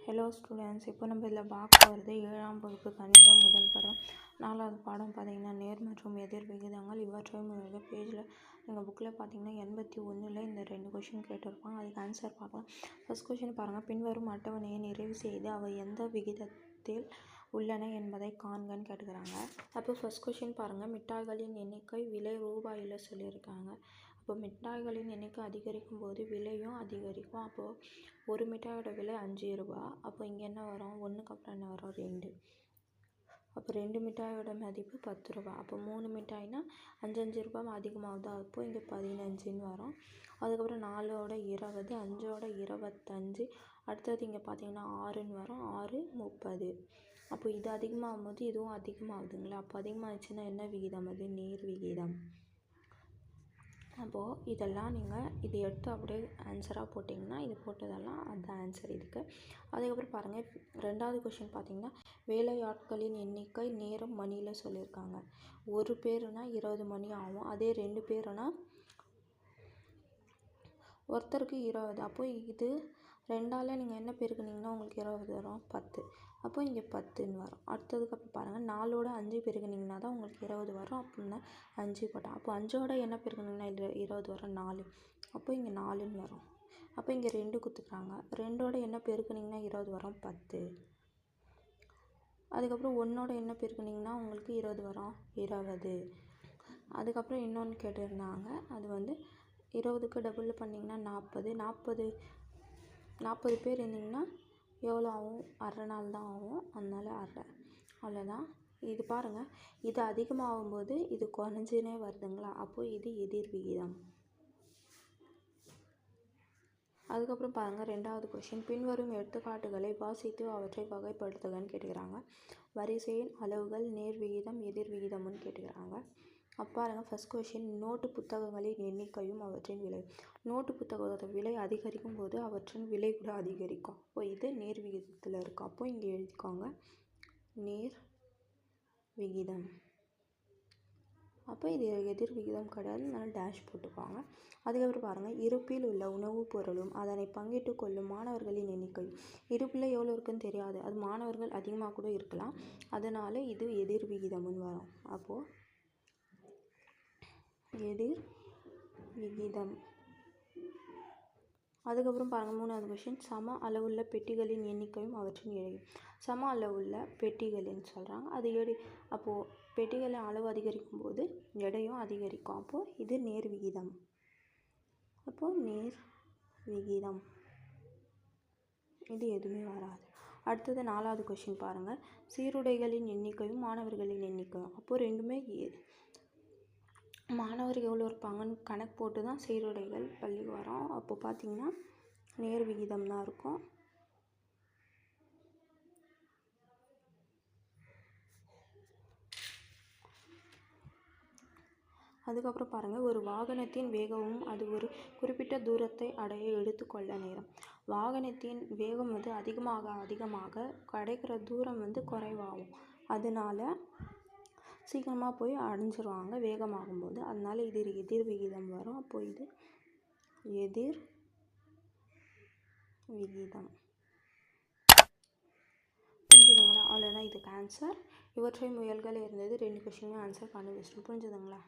Hello students, இப்போ நம்ம இதில் பார்க்க போகிறது 7ஆம் வகுப்பு கணிதம் முதல் படம் 4வது பாடம் பார்த்தீங்கன்னா நேர் மற்றும் எதிர் விகிதங்கள். இவற்றையும் பேஜில் எங்கள் புக்கில் பார்த்தீங்கன்னா 81ல் இந்த 2 கொஷின் கேட்டிருப்பாங்க. அதுக்கு ஆன்சர் பார்க்கலாம். ஃபர்ஸ்ட் கொஷின் பாருங்கள். பின்வரும் அட்டவணையை நிறைவு செய்து அவை எந்த விகிதத்தில் உள்ளன என்பதை காண்கன்னு கேட்டுக்கிறாங்க. அப்போ ஃபர்ஸ்ட் கொஷின் பாருங்கள். மிட்டாய்களின் எண்ணிக்கை விலை ரூபாயில் சொல்லியிருக்காங்க. அப்போ மிட்டாய்களின் எண்ணிக்கை அதிகரிக்கும் போது விலையும் அதிகரிக்கும். அப்போது ஒரு மிட்டாயோட விலை 5 ரூபா. அப்போ இங்கே என்ன வரும்? ஒன்றுக்கு அப்புறம் என்ன வரும்? 2. அப்போ 2 மிட்டாயோட மதிப்பு 10 ரூபா. அப்போ 3 மிட்டாய்னா 5 ரூபாய் அதிகமாகுது. அப்போ இங்கே 15ன்னு வரும். அதுக்கப்புறம் 4ஓட 20, 5ஓட 25. அடுத்தது இங்கே பார்த்தீங்கன்னா 6ன்னு வரும். 6 30. அப்போ இது அதிகமாகும் போது இதுவும் அதிகமாகுதுங்களா? அப்போ அதிகமாகிடுச்சுன்னா என்ன விகிதம்? அது நேர் விகிதம். அப்போது இதெல்லாம் நீங்கள் இது எடுத்து அப்படியே ஆன்சராக போட்டிங்கன்னா இது போட்டதெல்லாம் அதுதான் ஆன்சர் இதுக்கு. அதுக்கப்புறம் பாருங்கள், 2வது கொஷின் பார்த்தீங்கன்னா வேலையாட்களின் எண்ணிக்கை நேரம் மணியில் சொல்லியிருக்காங்க. ஒரு பேருனா 20 மணி ஆகும். அதே 2 பேருனா ஒருத்தருக்கு 20. அப்போ இது 2ஆல் நீங்கள் என்ன பெருக்குனிங்கன்னா உங்களுக்கு 20 வரும்? 10. அப்போ இங்கே 10ன்னு வரும். அடுத்ததுக்கப்புறம் பாருங்கள், 4ஓட 5 பெருக்குனிங்கன்னா தான் உங்களுக்கு 20 வரும். அப்படின்னா 5 போட்டால் அப்போ 5ஓட என்ன பெருக்குனிங்கன்னா 20 வரும்? 4. அப்போ இங்கே 4ன்னு வரும். அப்போ இங்கே 2 கொடுத்துக்கிறாங்க. 2ஓட என்ன பெருக்குனிங்கன்னா 20 வரும்? 10. அதுக்கப்புறம் 1ஓட என்ன பெருக்குனிங்கன்னா உங்களுக்கு 20 வரும்? 20. அதுக்கப்புறம் இன்னொன்று கேட்டிருந்தாங்க. அது வந்து 20க்கு டபுள் பண்ணிங்கன்னா 40. 40 பேர் இருந்தீங்கன்னா எவ்வளோ ஆகும்? அரை நாள் தான் ஆகும். அதனால அரை. அவ்வளோதான். இது பாருங்கள், இது அதிகமாகும்போது இது குறைஞ்சினே வருதுங்களா? அப்போது இது எதிர் விகிதம். அதுக்கப்புறம் பாருங்கள், 2வது கொஷின். பின்வரும் எடுத்துக்காட்டுகளை வாசித்து அவற்றை வகைப்படுத்துகன்னு கேட்டுக்கிறாங்க. வரிசையின் அளவுகள் நேர் விகிதம் எதிர் விகிதம்னு கேட்டுக்கிறாங்க. அப்போ பாருங்கள், ஃபர்ஸ்ட் கொஷின். நோட்டு புத்தகங்களின் எண்ணிக்கையும் அவற்றின் விலை. நோட்டு புத்தகத்தோட விலை அதிகரிக்கும் போது அவற்றின் விலை கூட அதிகரிக்கும். அப்போ இது நேர் விகிதத்தில் இருக்கும். அப்போ இங்கே எழுதிக்கோங்க நேர் விகிதம். அப்போ இது எதிர் விகிதம் கிடையாது, அதனால் டேஷ் போட்டுக்கோங்க. அதுக்கப்புறம் பாருங்கள், இருப்பில் உள்ள உணவுப் பொருளும் அதனை பங்கிட்டு கொள்ளும் மாணவர்களின் எண்ணிக்கை. இருப்பில் எவ்வளோ இருக்குன்னு தெரியாது, அது மாணவர்கள் அதிகமாக கூட இருக்கலாம். அதனால் இது எதிர் விகிதம்னு வரும். அப்போது எதிர் விகிதம். அதுக்கப்புறம் பாருங்கள், 3வது கொஷின். சம அளவுள்ள பெட்டிகளின் எண்ணிக்கையும் அவற்றின் எடையும். சம அளவுள்ள பெட்டிகளின்னு சொல்கிறாங்க. அது அப்போது பெட்டிகளின் அளவு அதிகரிக்கும் போது எடையும் அதிகரிக்கும். அப்போது இது நேர் விகிதம். அப்போது நேர் விகிதம். இது எதுவுமே வராது. அடுத்தது 4வது கொஷின் பாருங்கள். சீருடைகளின் எண்ணிக்கையும் மாணவர்களின் எண்ணிக்கையும். அப்போது ரெண்டுமே மாணவர்கள் எவ்வளோ இருப்பாங்கன்னு கணக்கு போட்டு தான் சீருடைகள் பள்ளிக்கு வரோம். அப்போ பார்த்திங்கன்னா நேர் விகிதம் தான் இருக்கும். அதுக்கப்புறம் பாருங்கள், ஒரு வாகனத்தின் வேகமும் அது ஒரு குறிப்பிட்ட தூரத்தை அடைய எடுத்துக்கொள்ள நேரம். வாகனத்தின் வேகம் வந்து அதிகமாக கிடைக்கிற தூரம் வந்து குறைவாகும். அதனால சீக்கிரமாக போய் அடைஞ்சிருவாங்க வேகமாகும்போது. அதனால இது எதிர் விகிதம் வரும். அப்போ இது எதிர் விகிதம். புரிஞ்சுதுங்களா? அவ்வளோதான் இதுக்கு ஆன்சர். இவற்றை முயல்கள் இருந்தது. 2 கொஷினும் ஆன்சர் கண்டுபிடிச்சிட்டு. புரிஞ்சுதுங்களா?